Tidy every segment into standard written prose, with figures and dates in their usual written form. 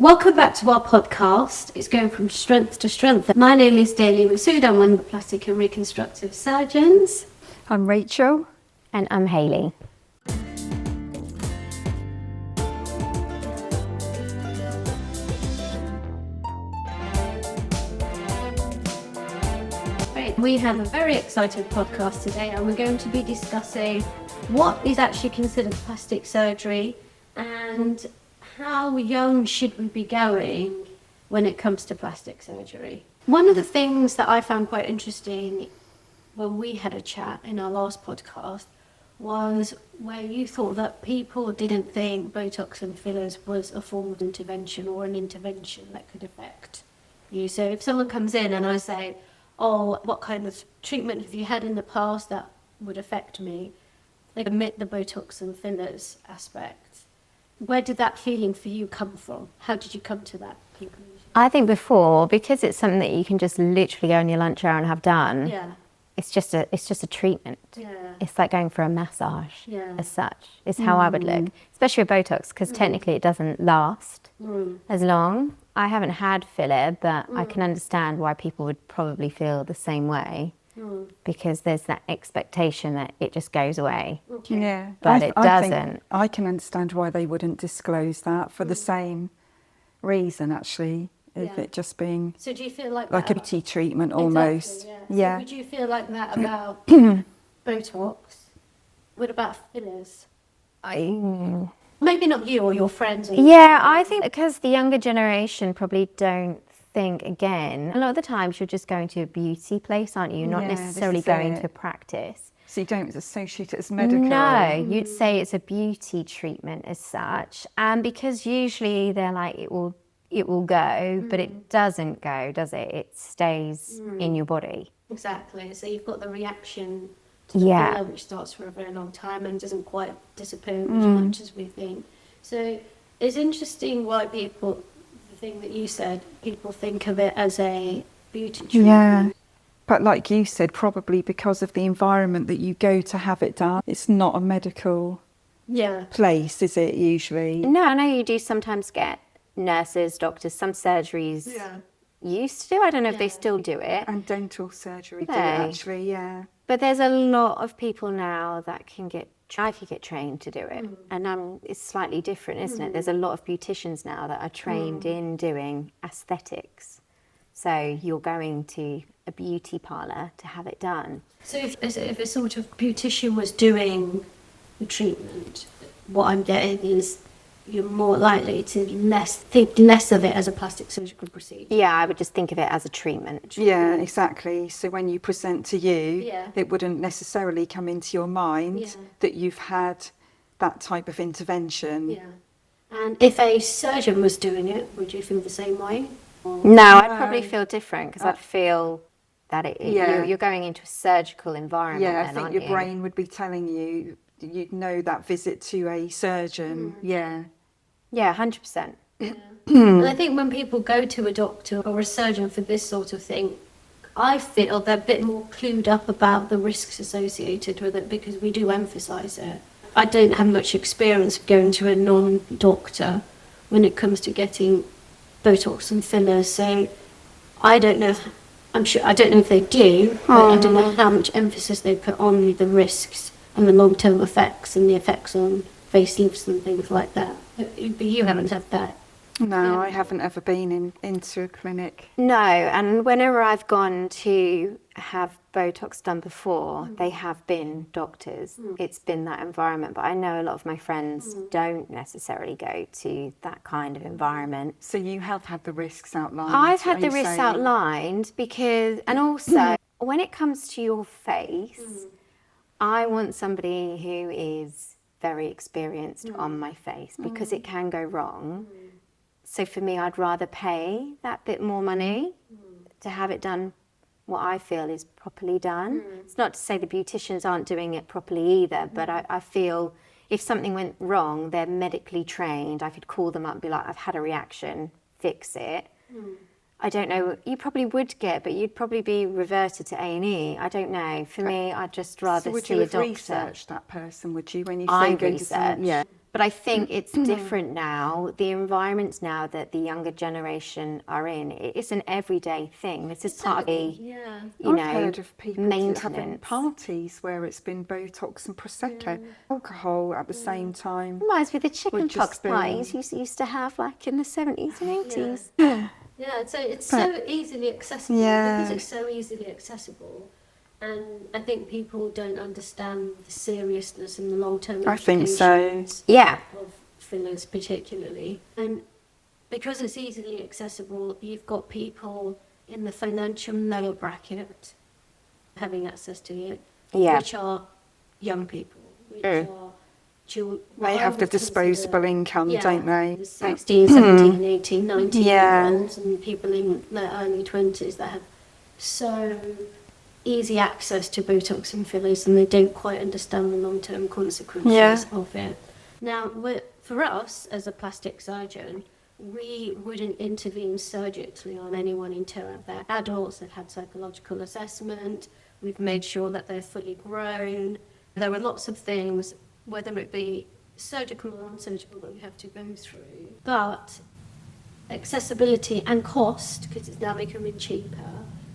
Welcome back to our podcast. It's going from strength to strength. My name is Dhalia Masud. I'm one of the plastic and reconstructive surgeons. I'm Rachel. And I'm Hayley. We have a very exciting podcast today, and we're going to be discussing what is actually considered plastic surgery and how young should we be going when it comes to plastic surgery. One of the things that I found quite interesting when we had a chat in our last podcast was where you thought that people didn't think Botox and fillers was a form of intervention or an intervention that could affect you. So if someone comes in and I say, oh, what kind of treatment have you had in the past that would affect me? They omit the Botox and fillers aspect. Where did that feeling for you come from? How did you come to that conclusion? I think before, because it's something that you can just literally go on your lunch hour and have done, Yeah. it's just a treatment. Yeah. It's like going for a massage Yeah. as such, is how I would look. Especially with Botox, because technically it doesn't last as long. I haven't had filler, but I can understand why people would probably feel the same way, because there's that expectation that it just goes away. Okay. Yeah, But it I doesn't. think I can understand why they wouldn't disclose that for the same reason, actually, of Yeah. it just being So do you feel like like that a beauty treatment Exactly, almost. yeah. So would you feel like that about Botox? What about fillers? Maybe not you or your friends. Or Yeah, I think because the younger generation probably don't think again. A lot of the times you're just going to a beauty place, aren't you? You're not Yeah, this necessarily is going it. to practice. So you don't associate it as medical. No, you'd say it's a beauty treatment as such. And because usually they're like, it will go, but it doesn't go, does it? It stays in your body. Exactly. So you've got the reaction to the filler, which starts for a very long time and doesn't quite disappear as much as we think. So it's interesting why people, the thing that you said, people think of it as a beauty treatment. Yeah. But like you said, probably because of the environment that you go to have it done, it's not a medical place, is it, usually? No, I know you do sometimes get nurses, doctors, some surgeries used to. I don't know if they still do it. And dental surgery do They? actually, yeah. But there's a lot of people now that can get trained to do it. And it's slightly different, isn't it? There's a lot of beauticians now that are trained in doing aesthetics. So you're going to a beauty parlour to have it done. So if a sort of beautician was doing the treatment, what I'm getting is you're more likely to think less of it as a plastic surgical procedure. Yeah, I would just think of it as a treatment. Yeah, exactly. So when you present to you, Yeah. it wouldn't necessarily come into your mind that you've had that type of intervention. Yeah. And if a surgeon was doing it, would you feel the same way? No, I'd probably feel different because I'd feel that you're going into a surgical environment. Yeah, I then, think aren't your you? brain would be telling you, you'd know that visit to a surgeon. Yeah. Yeah, 100%. And I think when people go to a doctor or a surgeon for this sort of thing, I feel they're a bit more clued up about the risks associated with it because we do emphasise it. I don't have much experience going to a non-doctor when it comes to getting Botox and fillers, so I don't know. I don't know if they do, but I don't know how much emphasis they put on the risks and the long-term effects and the effects on facelifts and things like that. But you haven't had that. No, I haven't ever been into a clinic. No, and whenever I've gone to have Botox done before, they have been doctors. It's been that environment, but I know a lot of my friends don't necessarily go to that kind of environment. So you have had the risks outlined? I've had are the you risks saying? outlined because, and also when it comes to your face, I want somebody who is very experienced on my face because it can go wrong. So for me, I'd rather pay that bit more money to have it done what I feel is properly done. It's not to say the beauticians aren't doing it properly either, but I feel if something went wrong, they're medically trained. I could call them up and be like, I've had a reaction, fix it. I don't know, you probably would get, but you'd probably be reverted to A&E. I don't know. For me, I'd just rather so would see you a have doctor. researched that person, would you, when you I say go to some... research. Yeah. But I think it's different now. The environments now that the younger generation are in, it's an everyday thing. This is part of the, I've heard of people having maintenance. parties where it's been Botox and Prosecco, alcohol at the same time. Reminds me of the chicken Would pox just be- parties you used to have like in the 70s and 80s. Yeah, so it's so easily accessible. Because it's so easily accessible. And I think people don't understand the seriousness and the long-term I think so. implications Yeah. of fillers particularly. And because it's easily accessible, you've got people in the financial lower bracket having access to it, which are young people, which are children. They have the disposable income, don't they? The 16, 17, 18, 19-year-olds and people in their early 20s that have so easy access to Botox and fillers, and they don't quite understand the long-term consequences of it. Now, for us as a plastic surgeon, we wouldn't intervene surgically on anyone until they're adults, they've had psychological assessment, we've made sure that they're fully grown. There are lots of things, whether it be surgical or non-surgical, that we have to go through. But accessibility and cost, because it's now becoming cheaper,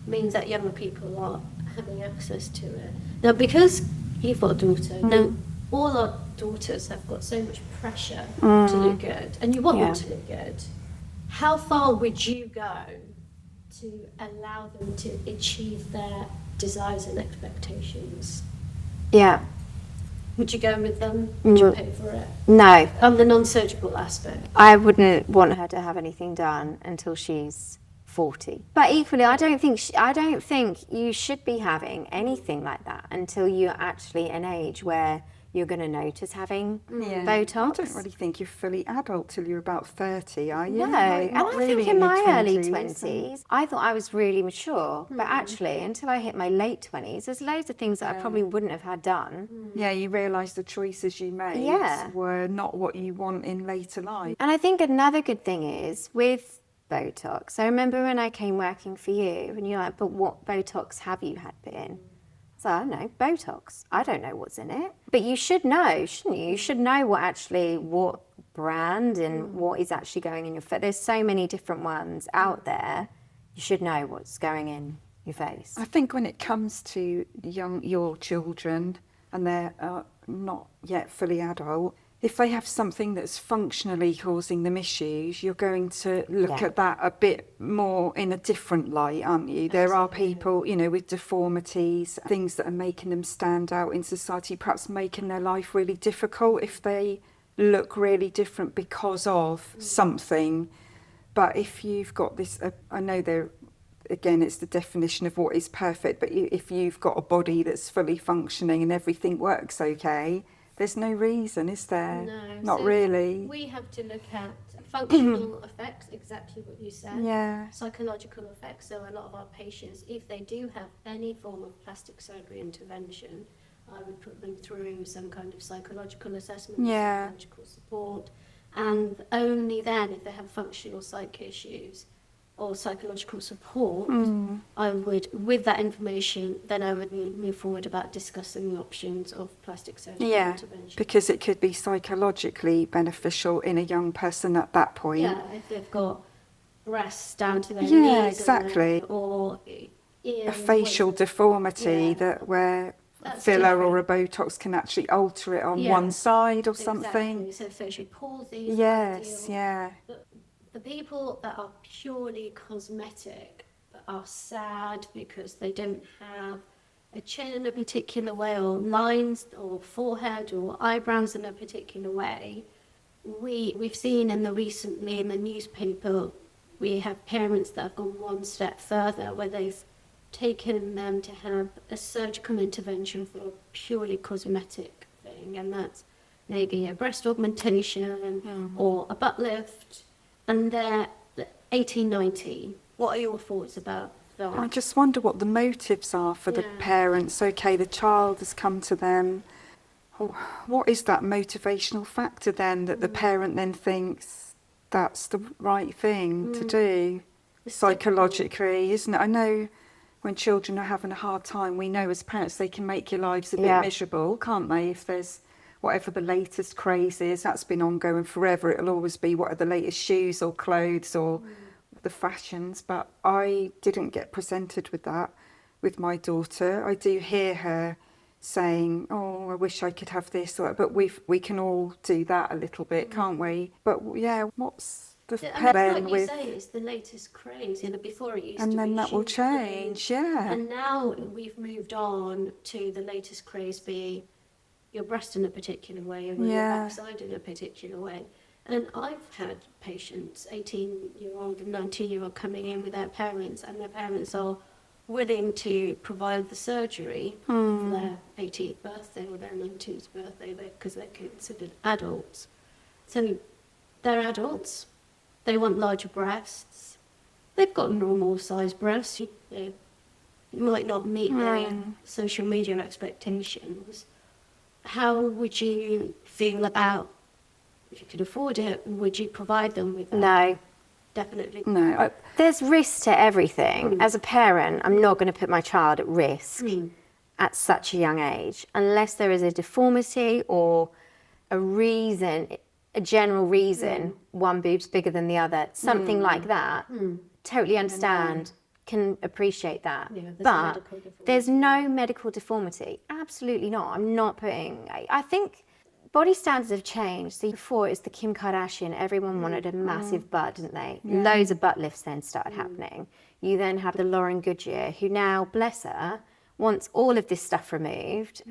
means that younger people are having access to it. Now, because you've got a daughter, now all our daughters have got so much pressure to look good, and you want them to look good. How far would you go to allow them to achieve their desires and expectations? Yeah. Would you go with them? Would you pay for it? No. On the non-surgical aspect? I wouldn't want her to have anything done until she's 40. But equally, I don't think you should be having anything like that until you're actually an age where you're going to notice having Botox. I don't really think you're fully adult till you're about 30, are you? No, Like, and I really think in my your early 20s. 20s, I thought I was really mature. But actually, until I hit my late 20s, there's loads of things that I probably wouldn't have had done. Yeah, you realise the choices you made were not what you want in later life. And I think another good thing is with Botox. I remember when I came working for you, and you're like, but what Botox have you had put in? So I don't know, Botox. I don't know what's in it. But you should know, shouldn't you? You should know what brand and what is actually going in your face. There's so many different ones out there. You should know what's going in your face. I think when it comes to your children, and they're not yet fully adult, if they have something that's functionally causing them issues, you're going to look at that a bit more in a different light, aren't you? There are people, with deformities, things that are making them stand out in society, perhaps making their life really difficult if they look really different because of something. But if you've got this, I know again, it's the definition of what is perfect, but if you've got a body that's fully functioning and everything works okay, there's no reason, is there? No. Not so really. We have to look at functional effects, exactly what you said. Yeah. Psychological effects. So a lot of our patients, if they do have any form of plastic surgery intervention, I would put them through some kind of psychological assessment, psychological support, and only then, if they have functional psych issues or psychological support, I would, with that information, then I would move forward about discussing the options of plastic surgery intervention. Because it could be psychologically beneficial in a young person at that point. Yeah, if they've got breasts down to their knees. Exactly. Or a facial deformity where a filler or a Botox can actually alter it on one side or something. So facial palsy. Yes, The people that are purely cosmetic but are sad because they don't have a chin in a particular way, or lines or forehead or eyebrows in a particular way, we've seen recently in the newspaper, we have parents that have gone one step further, where they've taken them to have a surgical intervention for a purely cosmetic thing, and that's maybe a breast augmentation or a butt lift. And they're 18, 19. What are your thoughts about that? I just wonder what the motives are for the parents. Okay, the child has come to them. What is that motivational factor then that the parent then thinks that's the right thing to do psychologically, isn't it? I know when children are having a hard time, we know as parents they can make your lives a bit miserable, can't they? If there's whatever the latest craze is. That's been ongoing forever. It'll always be what are the latest shoes or clothes or the fashions. But I didn't get presented with that with my daughter. I do hear her saying, oh, I wish I could have this, but we can all do that a little bit, can't we? But yeah, what's the like you say, it's the latest craze. Before it used to and be then that will shoe change, craze. yeah. And now we've moved on to the latest craze being your breast in a particular way and your backside in a particular way. And I've had patients, 18-year-old and 19-year-old, coming in with their parents, and their parents are willing to provide the surgery for their 18th birthday or their 19th birthday because they're considered adults. So they're adults. They want larger breasts. They've got normal sized breasts. They might not meet their social media expectations. How would you feel about, if you could afford it, would you provide them with that? No. Definitely. No. There's risk to everything. As a parent, I'm not going to put my child at risk at such a young age unless there is a deformity or a reason, a general reason, one boob's bigger than the other, something like that. Totally understand, can appreciate that. Yeah, but there's no medical deformity. Absolutely not. I'm not putting, I think body standards have changed. So before it was the Kim Kardashian, everyone wanted a massive butt, didn't they? Yeah. Loads of butt lifts then started happening. You then had the Lauren Goodyear, who now, bless her, wants all of this stuff removed.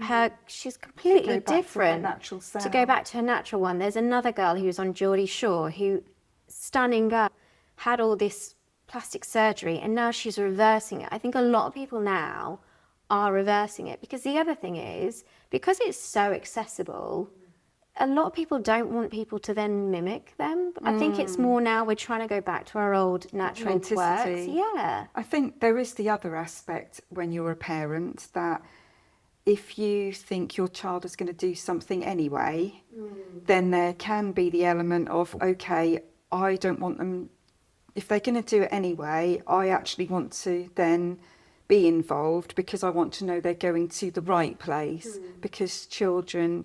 She's completely different to go back to her natural one. There's another girl who was on Geordie Shore, who, stunning girl, had all this plastic surgery, and now she's reversing it. I think a lot of people now are reversing it, because the other thing is, because it's so accessible, a lot of people don't want people to then mimic them. I think it's more now we're trying to go back to our old natural quirks. Yeah. I think there is the other aspect when you're a parent, that if you think your child is going to do something anyway, then there can be the element of, okay, I don't want them, if they're going to do it anyway, I actually want to then be involved because I want to know they're going to the right place. Because children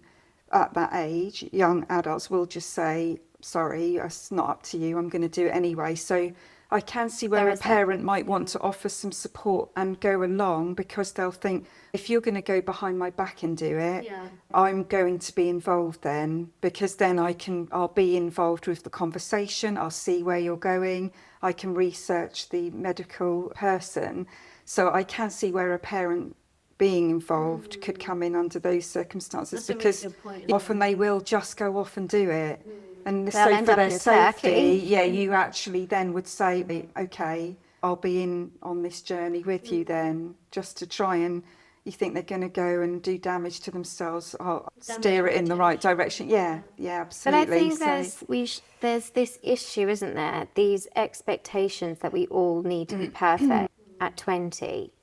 at that age, young adults, will just say, sorry, it's not up to you, I'm going to do it anyway. So I can see where a parent might want to offer some support and go along, because they'll think, if you're going to go behind my back and do it, I'm going to be involved then, because then I'll be involved with the conversation, I'll see where you're going, I can research the medical person. So I can see where a parent being involved could come in under those circumstances. That's because a really good point. Often they will just go off and do it. And so for their safety, you actually then would say, okay, I'll be in on this journey with you then, just to try and, you think they're going to go and do damage to themselves, I'll steer it in the right direction. Yeah, absolutely. But I think there's this issue, isn't there? These expectations that we all need to be perfect at 20.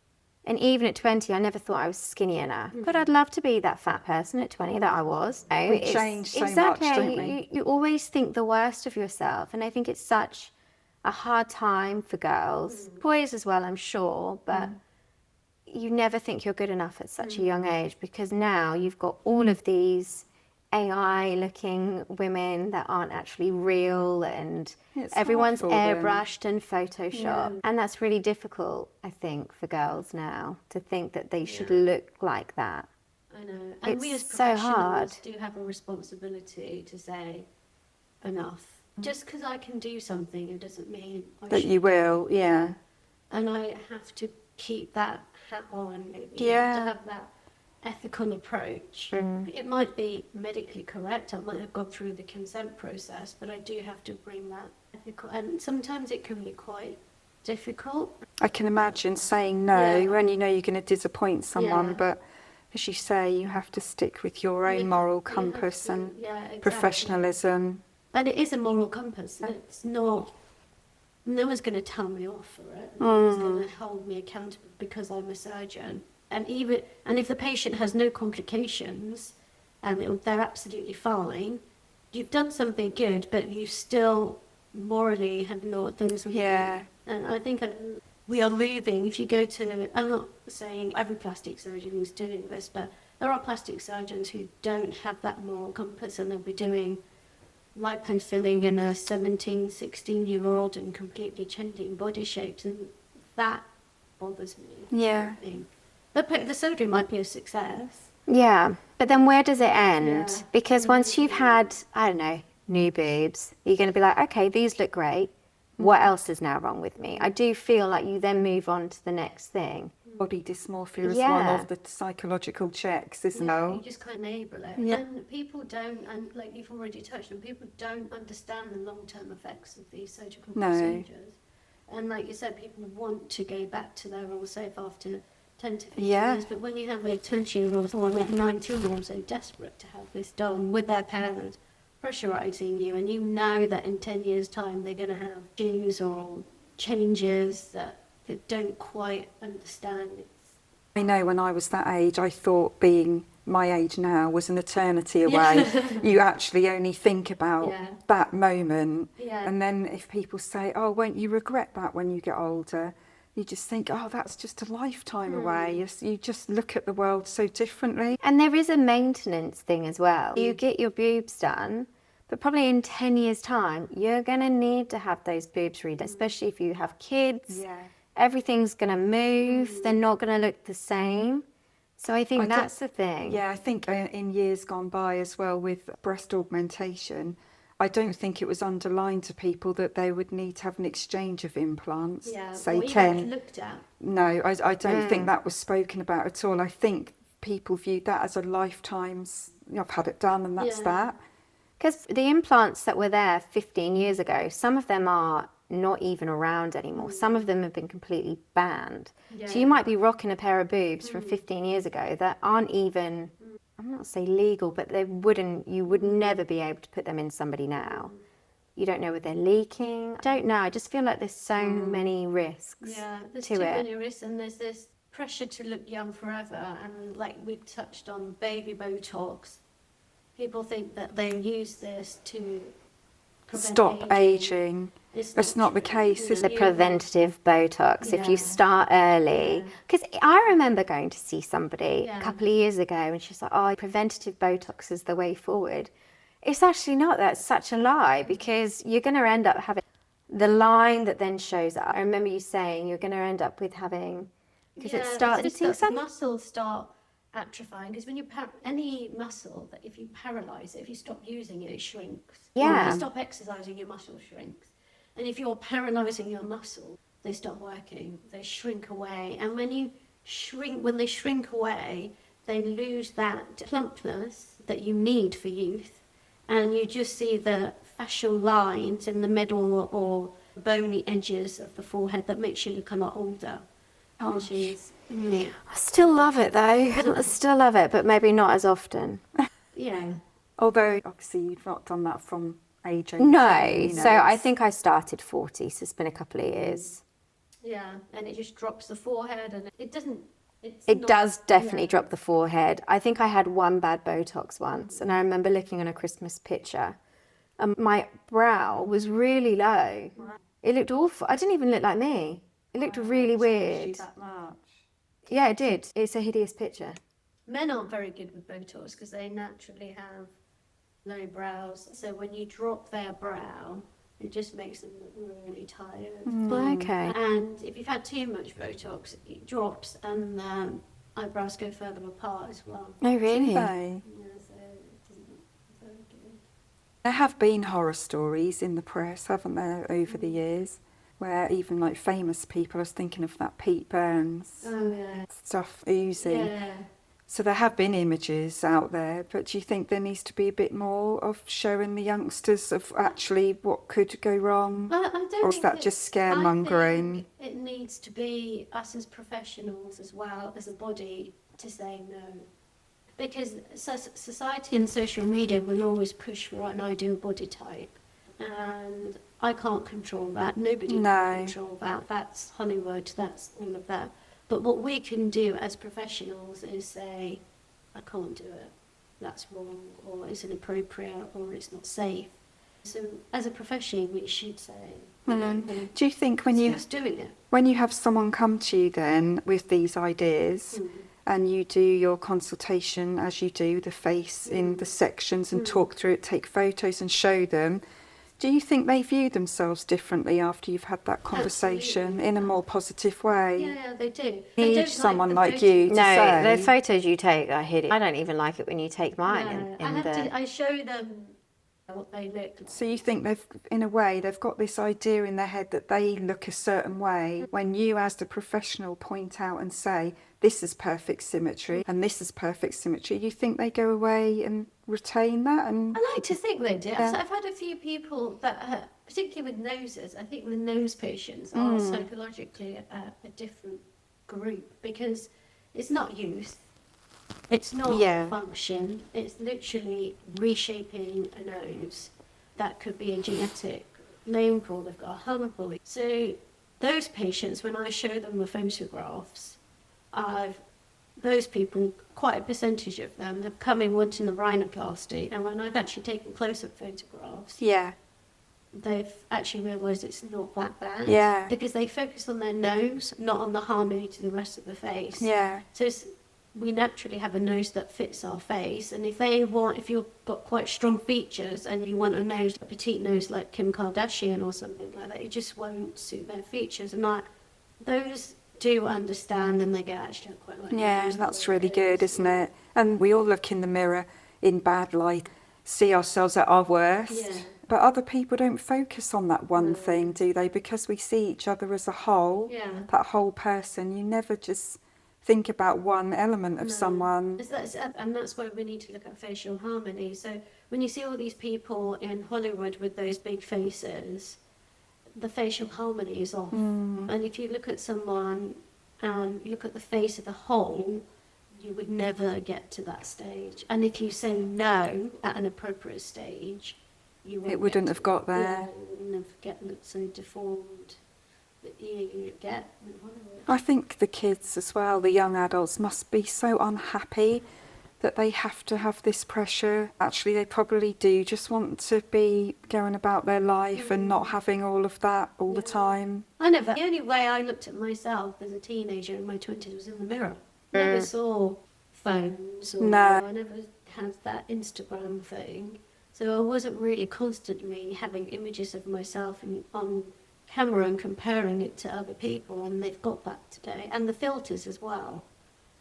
And even at 20, I never thought I was skinny enough. But I'd love to be that fat person at 20 that I was. We change so much, don't we? You always think the worst of yourself. And I think it's such a hard time for girls. Boys as well, I'm sure. But you never think you're good enough at such a young age, because now you've got all of these AI-looking women that aren't actually real, and everyone's airbrushed and photoshopped. And that's really difficult, I think, for girls now, to think that they should look like that. I know. And it's we as so professionals hard. do have a responsibility to say, enough. Just because I can do something, it doesn't mean that you will, And I have to keep that hat on, maybe. Yeah. I have to have that ethical approach. It might be medically correct, I might have gone through the consent process, but I do have to bring that ethical, and sometimes it can be quite difficult. I can imagine saying no when you know you're going to disappoint someone, but as you say, you have to stick with your own moral compass and professionalism. And it is a moral compass. It's not, no one's going to tell me off for it. No one's going to hold me accountable because I'm a surgeon. And if the patient has no complications and they're absolutely fine, you've done something good, but you still morally have not done something good. And I think we are moving. If you go to, I'm not saying every plastic surgeon is doing this, but there are plastic surgeons who don't have that moral compass, and they'll be doing lipofilling in a 17, 16-year-old and completely changing body shapes, and that bothers me. Yeah. I think. The surgery might be a success. Yeah, but then where does it end? Yeah. Because once you've had, I don't know, new boobs, you're going to be like, okay, these look great. What else is now wrong with me? I do feel like you then move on to the next thing. Body dysmorphia is Yeah. one of the psychological checks, isn't You it? just can't enable it. Yeah. And people don't, and like you've already touched on, people don't understand the long-term effects of these surgical No. procedures. And like you said, people want to go back to their oral self after 10 to 15 Yeah. years. But when you have a 20-year-old or a 19-year-old so desperate to have this done with their parents pressurising you, and you know that in 10 years' time they're going to have issues or changes that they don't quite understand. I know when I was that age, I thought being my age now was an eternity away. You actually only think about Yeah. that moment. Yeah. And then if people say, oh, won't you regret that when you get older? You just think, oh, that's just a lifetime away. You just look at the world so differently. And there is a maintenance thing as well. You get your boobs done, but probably in 10 years' time, you're going to need to have those boobs redone, especially if you have kids. Yeah. Everything's going to move. They're not going to look the same. So I think that's the thing. Yeah, I think in years gone by as well with breast augmentation, I don't think it was underlined to people that they would need to have an exchange of implants, say or even 10. looked at. No, I don't think that was spoken about at all. I think people viewed that as a lifetime's, I've had it done and that's that. Because the implants that were there 15 years ago, some of them are not even around anymore. Some of them have been completely banned. So you might be rocking a pair of boobs from 15 years ago that aren't even, I'm not say legal, but you would never be able to put them in somebody now. You don't know if they're leaking. I don't know. I just feel like there's so many risks There's to too it. many risks, and there's this pressure to look young forever. And like we touched on baby Botox, people think that they use this to prevent Stop aging. That's not the true. case, is The it? preventative Botox, if you Yeah. start early. Because I remember going to see somebody Yeah. a couple of years ago and she's like, oh, preventative Botox is the way forward. It's actually not. That's such a lie, because you're going to end up having the line that then shows up. I remember you saying you're going to end up with having, because it starts, the muscles start atrophying, because when you any muscle that if you paralyze it, if you stop using it, it shrinks. Yeah. If you stop exercising, your muscle shrinks. And if you're paralyzing your muscle, they stop working. They shrink away. And when they shrink away, they lose that plumpness that you need for youth. And you just see the facial lines in the middle or bony edges of the forehead that makes you look a lot older. Which is, I still love it though. I still love it, but maybe not as often. yeah. Although, obviously, you've not done that from age 18. No, you know, so I it's- think I started 40, so it's been a couple of years. Yeah, and it just drops the forehead, and it doesn't. It does definitely drop the forehead. I think I had one bad Botox once, and I remember looking on a Christmas picture, and my brow was really low. It looked awful. I didn't even look like me. It looked really weird. That much. Yeah, it did. It's a hideous picture. Men aren't very good with Botox because they naturally have low brows. So when you drop their brow, it just makes them look really tired. Okay. And if you've had too much Botox, it drops and the eyebrows go further apart as well. Oh, really? They- Yeah, so it doesn't look very good. There have been horror stories in the press, haven't there, over the years, where even like famous people, I was thinking of that Pete Burns Oh, yeah. stuff oozing. Yeah. So there have been images out there, but do you think there needs to be a bit more of showing the youngsters of actually what could go wrong? I don't Or is think that just scaremongering? I think it needs to be us as professionals as well as a body to say no. Because society and social media will always push for an ideal body type. And I can't control that. Nobody No. can control that. That's Hollywood, that's all of that. But what we can do as professionals is say, I can't do it. That's wrong, or it's inappropriate, or it's not safe. So as a profession, we should say, Do you think when who's doing it? when you have someone come to you then with these ideas, and you do your consultation as you do the face in the sections and talk through it, take photos and show them. Do you think they view themselves differently after you've had that conversation? Absolutely. In a more positive way? Yeah, they do. Need They don't someone the like you to No, say. the photos you take are hideous. I don't even like it when you take mine No, I show them what they look like. So you think they've, in a way, they've got this idea in their head that they look a certain way. When you, as the professional, point out and say, this is perfect symmetry and this is perfect symmetry, you think they go away and retain that? And I like to think they do. Yeah. I've had a few people that, particularly with noses, I think the nose patients are psychologically a different group because it's not youth, it's not function, it's literally reshaping a nose. That could be a genetic name for, they've got a hump. So those patients, when I show them the photographs, those people, quite a percentage of them, have come in wanting the rhinoplasty, and when I've actually taken close-up photographs, they've actually realised it's not that bad. Yeah. Because they focus on their nose, not on the harmony to the rest of the face. Yeah. So we naturally have a nose that fits our face, and if you've got quite strong features and you want a nose, a petite nose like Kim Kardashian or something like that, it just won't suit their features. And those do understand, and they go, actually, I quite like Yeah, that's really good, isn't it? And we all look in the mirror in bad light, see ourselves at our worst. Yeah. But other people don't focus on that one thing, do they? Because we see each other as a whole, that whole person. You never just think about one element of someone. And that's why we need to look at facial harmony. So when you see all these people in Hollywood with those big faces, the facial harmony is off. And if you look at someone and look at the face of the whole, you would never get to that stage. And if you say no at an appropriate stage, It wouldn't have got there. Yeah, you wouldn't have gotten so deformed that you get. I think the kids as well, the young adults, must be so unhappy that they have to have this pressure. Actually, they probably do just want to be going about their life and not having all of that all the time. The only way I looked at myself as a teenager in my 20s was in the mirror. I never saw phones or I never had that Instagram thing. So I wasn't really constantly having images of myself on camera and comparing it to other people, and they've got that today. And the filters as well.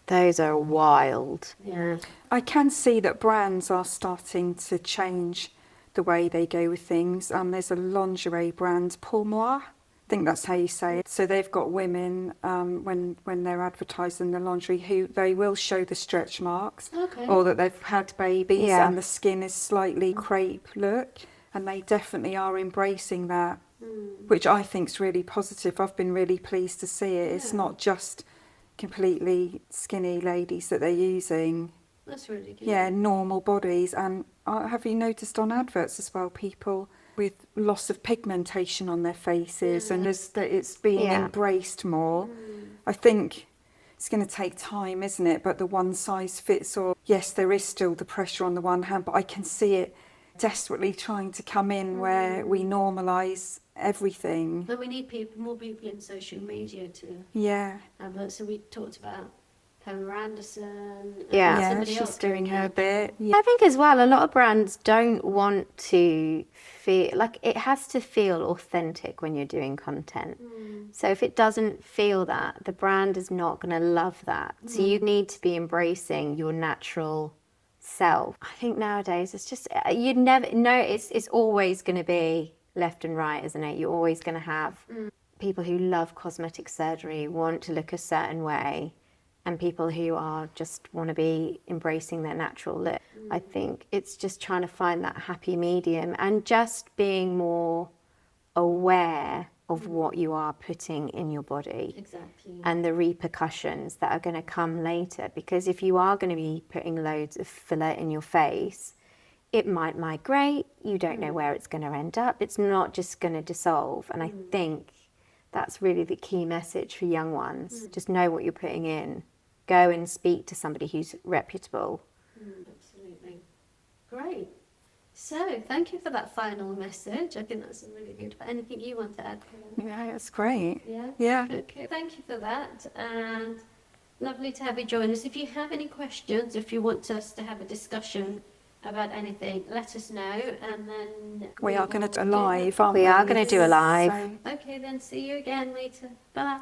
Those are wild. Yeah. I can see that brands are starting to change the way they go with things. There's a lingerie brand, Pour Moi. I think that's how you say it. So they've got women, when they're advertising the lingerie, who they will show the stretch marks or that they've had babies and the skin is slightly crepe look. And they definitely are embracing that, which I think is really positive. I've been really pleased to see it. It's not just completely skinny ladies that they're using. That's really good. Yeah, normal bodies. And have you noticed on adverts as well, people with loss of pigmentation on their faces and that it's being embraced more. I think it's going to take time, isn't it? But the one size fits all. Yes, there is still the pressure on the one hand, but I can see it desperately trying to come in where we normalise everything. But we need more people in social media to so we talked about Pamela Anderson. She's doing her bit. I think as well, a lot of brands don't want to feel like it has to feel authentic when you're doing content. So if it doesn't feel that, the brand is not going to love that. So you need to be embracing your natural self. I think nowadays it's just you'd never know. It's always going to be left and right, isn't it? You're always going to have people who love cosmetic surgery, want to look a certain way, and people who are just want to be embracing their natural look. I think it's just trying to find that happy medium and just being more aware of what you are putting in your body and the repercussions that are going to come later. Because if you are going to be putting loads of filler in your face, it might migrate. You don't know where it's going to end up. It's not just going to dissolve. And I think that's really the key message for young ones. Just know what you're putting in. Go and speak to somebody who's reputable. Absolutely. Great. So, thank you for that final message. I think that's really good. But anything you want to add? Yeah, that's great. Yeah? Yeah. Okay, thank you for that. And Lovely to have you join us. If you have any questions, if you want us to have a discussion about anything, let us know, and then We are going to do a will live, aren't we? We are going to do a live. So- Okay, then see you again later. Bye.